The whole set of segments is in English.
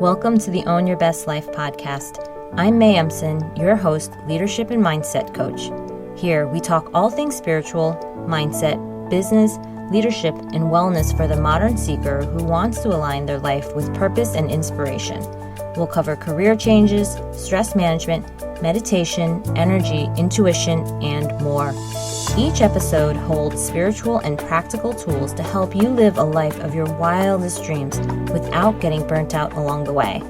Welcome to the Own Your Best Life podcast. I'm May Emson, your host, leadership and mindset coach. Here, we talk all things spiritual, mindset, business, leadership, and wellness for the modern seeker who wants to align their life with purpose and inspiration. We'll cover career changes, stress management, meditation, energy, intuition, and more. Each episode holds spiritual and practical tools to help you live a life of your wildest dreams without getting burnt out along the way.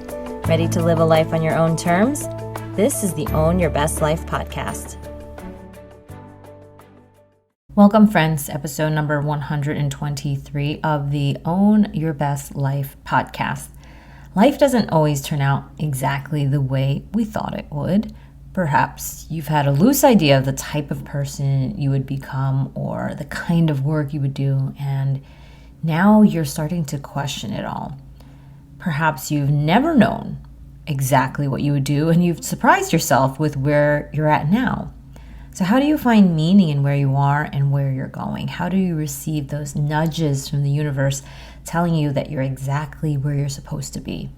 Ready to live a life on your own terms? This is the Own Your Best Life podcast. Welcome, friends, to episode number 123 of the Own Your Best Life podcast. Life doesn't always turn out exactly the way we thought it would. Perhaps you've had a loose idea of the type of person you would become or the kind of work you would do, and now you're starting to question it all. Perhaps you've never known exactly what you would do, and you've surprised yourself with where you're at now. So how do you find meaning in where you are and where you're going? How do you receive those nudges from the universe telling you that you're exactly where you're supposed to be?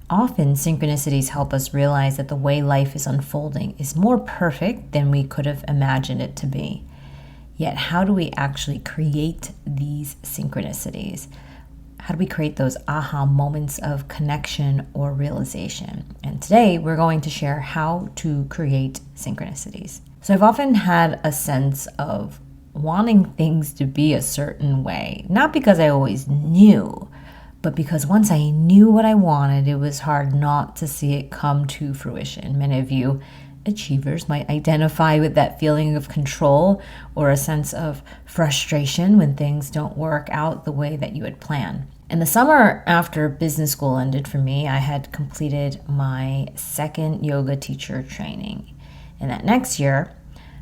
Often, synchronicities help us realize that the way life is unfolding is more perfect than we could have imagined it to be. Yet, how do we actually create these synchronicities? How do we create those aha moments of connection or realization? And today, we're going to share how to create synchronicities. So I've often had a sense of wanting things to be a certain way, not because I always knew, but because once I knew what I wanted, it was hard not to see it come to fruition. Many of you achievers might identify with that feeling of control or a sense of frustration when things don't work out the way that you had planned. In the summer after business school ended for me, I had completed my second yoga teacher training. And that next year,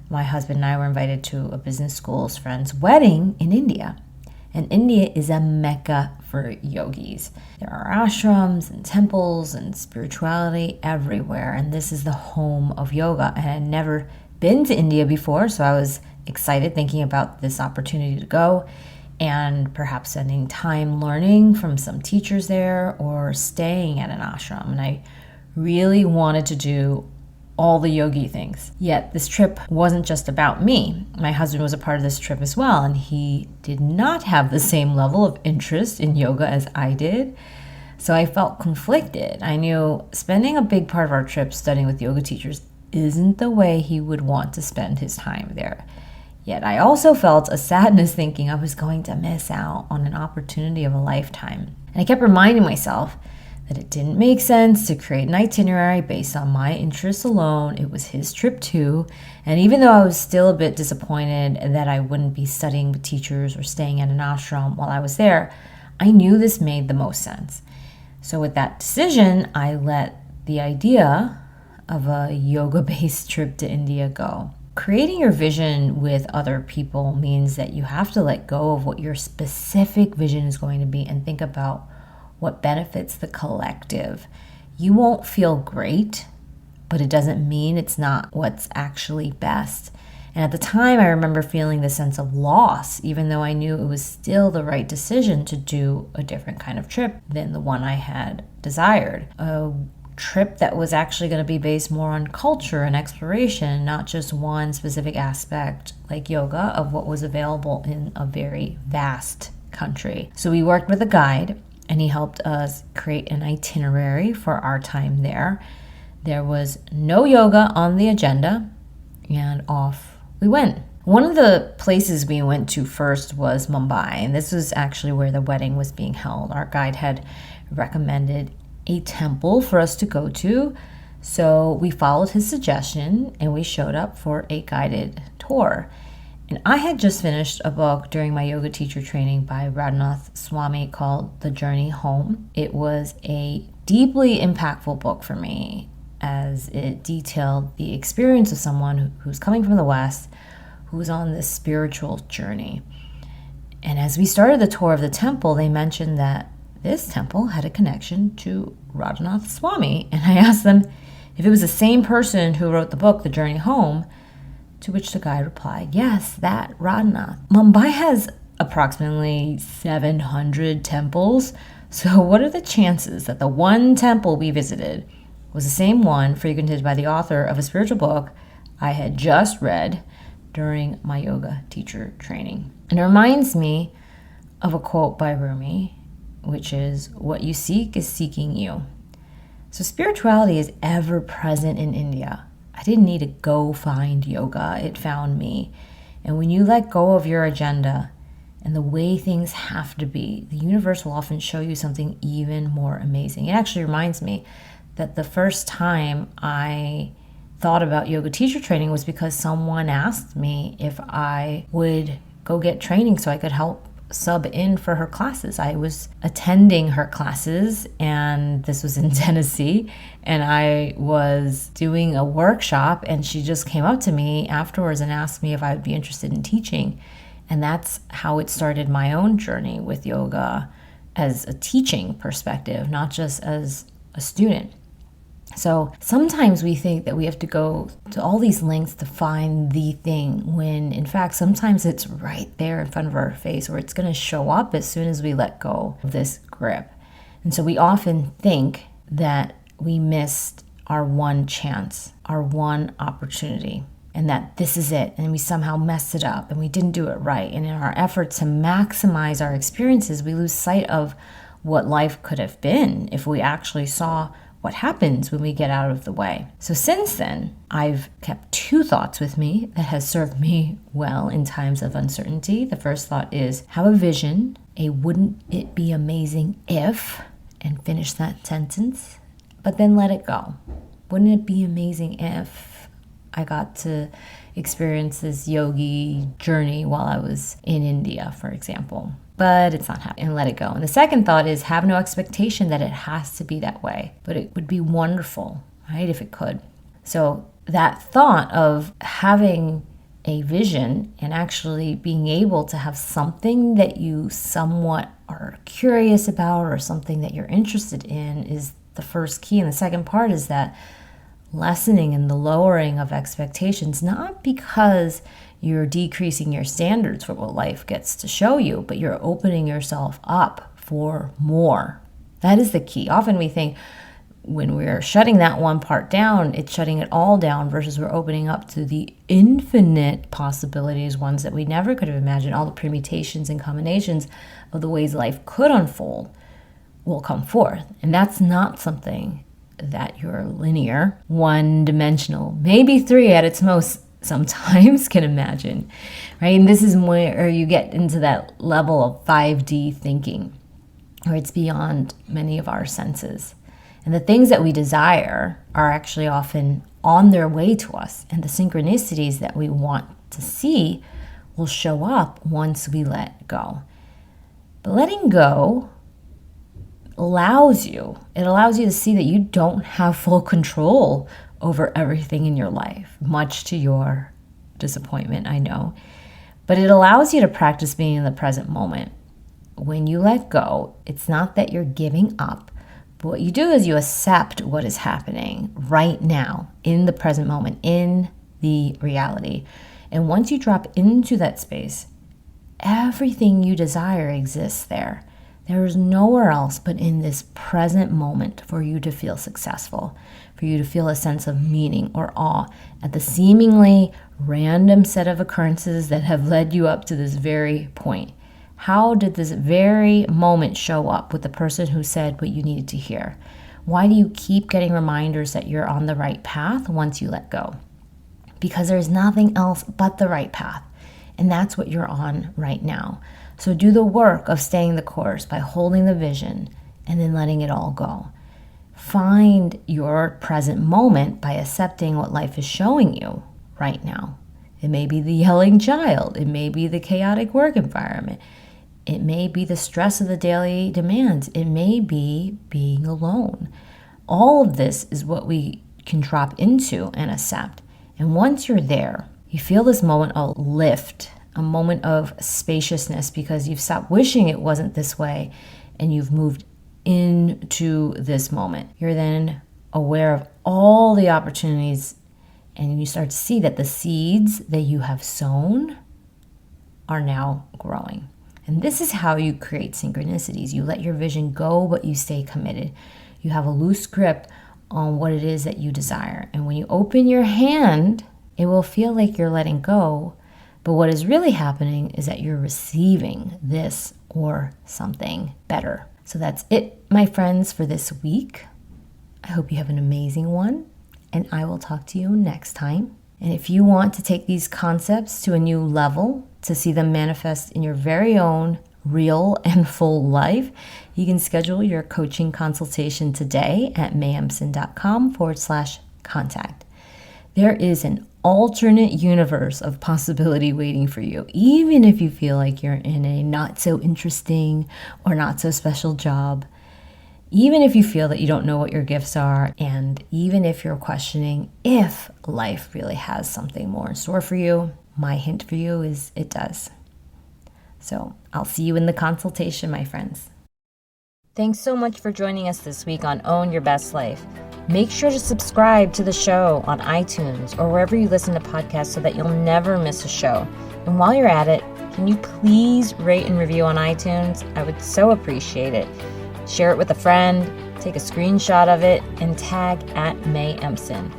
my husband and I were invited to a business school's friend's wedding in India. And India is a mecca for yogis. There are ashrams and temples and spirituality everywhere. And this is the home of yoga. And I had never been to India before, so I was excited thinking about this opportunity to go and perhaps spending time learning from some teachers there or staying at an ashram. And I really wanted to do all the yogi things. Yet this trip wasn't just about me. My husband was a part of this trip as well, and he did not have the same level of interest in yoga as I did. So I felt conflicted. I knew spending a big part of our trip studying with yoga teachers isn't the way he would want to spend his time there. Yet I also felt a sadness thinking I was going to miss out on an opportunity of a lifetime. And I kept reminding myself that it didn't make sense to create an itinerary based on my interests alone. It was his trip too. And even though I was still a bit disappointed that I wouldn't be studying with teachers or staying at an ashram while I was there, I knew this made the most sense. So with that decision, I let the idea of a yoga-based trip to India go. Creating your vision with other people means that you have to let go of what your specific vision is going to be and think about what benefits the collective. You won't feel great, but it doesn't mean it's not what's actually best. And at the time, I remember feeling this sense of loss, even though I knew it was still the right decision to do a different kind of trip than the one I had desired. A trip that was actually going to be based more on culture and exploration, not just one specific aspect like yoga of what was available in a very vast country. So we worked with a guide, and he helped us create an itinerary for our time there. There was no yoga on the agenda, and off we went. One of the places we went to first was Mumbai, and this was actually where the wedding was being held. Our guide had recommended a temple for us to go to, so we followed his suggestion, and we showed up for a guided tour. And I had just finished a book during my yoga teacher training by Radhanath Swami called The Journey Home. It was a deeply impactful book for me as it detailed the experience of someone who's coming from the West, who's on this spiritual journey. And as we started the tour of the temple, they mentioned that this temple had a connection to Radhanath Swami. And I asked them if it was the same person who wrote the book, The Journey Home, to which the guide replied, yes, that Radhanath. Mumbai has approximately 700 temples, So what are the chances that the one temple we visited was the same one frequented by the author of a spiritual book I had just read during my yoga teacher training? And it reminds me of a quote by Rumi, which is, "What you seek is seeking you." So spirituality is ever present in India. I didn't need to go find yoga, it found me. And when you let go of your agenda and the way things have to be, the universe will often show you something even more amazing. It actually reminds me that the first time I thought about yoga teacher training was because someone asked me if I would go get training so I could help sub in for her classes. I was attending her classes, and this was in Tennessee, and I was doing a workshop, and she just came up to me afterwards and asked me if I would be interested in teaching. And that's how it started my own journey with yoga as a teaching perspective, not just as a student. So sometimes we think that we have to go to all these lengths to find the thing, when in fact sometimes it's right there in front of our face, or it's going to show up as soon as we let go of this grip. And so we often think that we missed our one chance, our one opportunity, and that this is it, and we somehow messed it up and we didn't do it right. And in our effort to maximize our experiences, we lose sight of what life could have been if we actually saw what happens when we get out of the way. So since then, I've kept two thoughts with me that has served me well in times of uncertainty. The first thought is, have a vision, wouldn't it be amazing if, and finish that sentence, but then let it go. Wouldn't it be amazing if I got to experience this yogi journey while I was in India, for example? But it's not happening, and let it go. And the second thought is, have no expectation that it has to be that way, but it would be wonderful, right, if it could. So that thought of having a vision and actually being able to have something that you somewhat are curious about or something that you're interested in is the first key. And the second part is that lessening and the lowering of expectations, not because you're decreasing your standards for what life gets to show you, but you're opening yourself up for more. That is the key. Often we think when we're shutting that one part down, it's shutting it all down, versus we're opening up to the infinite possibilities, ones that we never could have imagined. All the permutations and combinations of the ways life could unfold will come forth. And that's not something that you're linear, one-dimensional, maybe three at its most sometimes can imagine, right? And this is where you get into that level of 5D thinking, where it's beyond many of our senses. And the things that we desire are actually often on their way to us, and the synchronicities that we want to see will show up once we let go. But letting go allows you to see that you don't have full control over everything in your life, much to your disappointment, I know. But it allows you to practice being in the present moment. When you let go, it's not that you're giving up, but what you do is you accept what is happening right now, in the present moment, in the reality. And once you drop into that space, everything you desire exists there. There is nowhere else but in this present moment for you to feel successful, for you to feel a sense of meaning or awe at the seemingly random set of occurrences that have led you up to this very point. How did this very moment show up with the person who said what you needed to hear? Why do you keep getting reminders that you're on the right path once you let go? Because there's nothing else but the right path. And that's what you're on right now. So do the work of staying the course by holding the vision and then letting it all go. Find your present moment by accepting what life is showing you right now. It may be the yelling child. It may be the chaotic work environment. It may be the stress of the daily demands. It may be being alone. All of this is what we can drop into and accept. And once you're there, you feel this moment of lift, a moment of spaciousness, because you've stopped wishing it wasn't this way and you've moved into this moment. You're then aware of all the opportunities, and you start to see that the seeds that you have sown are now growing. And this is how you create synchronicities. You let your vision go, but you stay committed. You have a loose grip on what it is that you desire. And when you open your hand, it will feel like you're letting go. But what is really happening is that you're receiving this or something better. So that's it, my friends, for this week. I hope you have an amazing one, and I will talk to you next time. And if you want to take these concepts to a new level, to see them manifest in your very own real and full life, you can schedule your coaching consultation today at mayemson.com/contact. There is an alternate universe of possibility waiting for you, even if you feel like you're in a not so interesting or not so special job. Even if you feel that you don't know what your gifts are, and even if you're questioning if life really has something more in store for you, my hint for you is it does. So I'll see you in the consultation, my friends. Thanks so much for joining us this week on Own Your Best Life. Make sure to subscribe to the show on iTunes or wherever you listen to podcasts so that you'll never miss a show. And while you're at it, can you please rate and review on iTunes? I would so appreciate it. Share it with a friend, take a screenshot of it, and tag @MayEmson.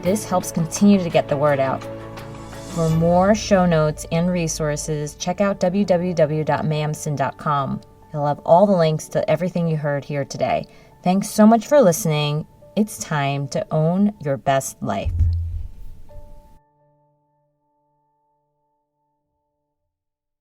This helps continue to get the word out. For more show notes and resources, check out www.mayemson.com. You'll have all the links to everything you heard here today. Thanks so much for listening. It's time to own your best life.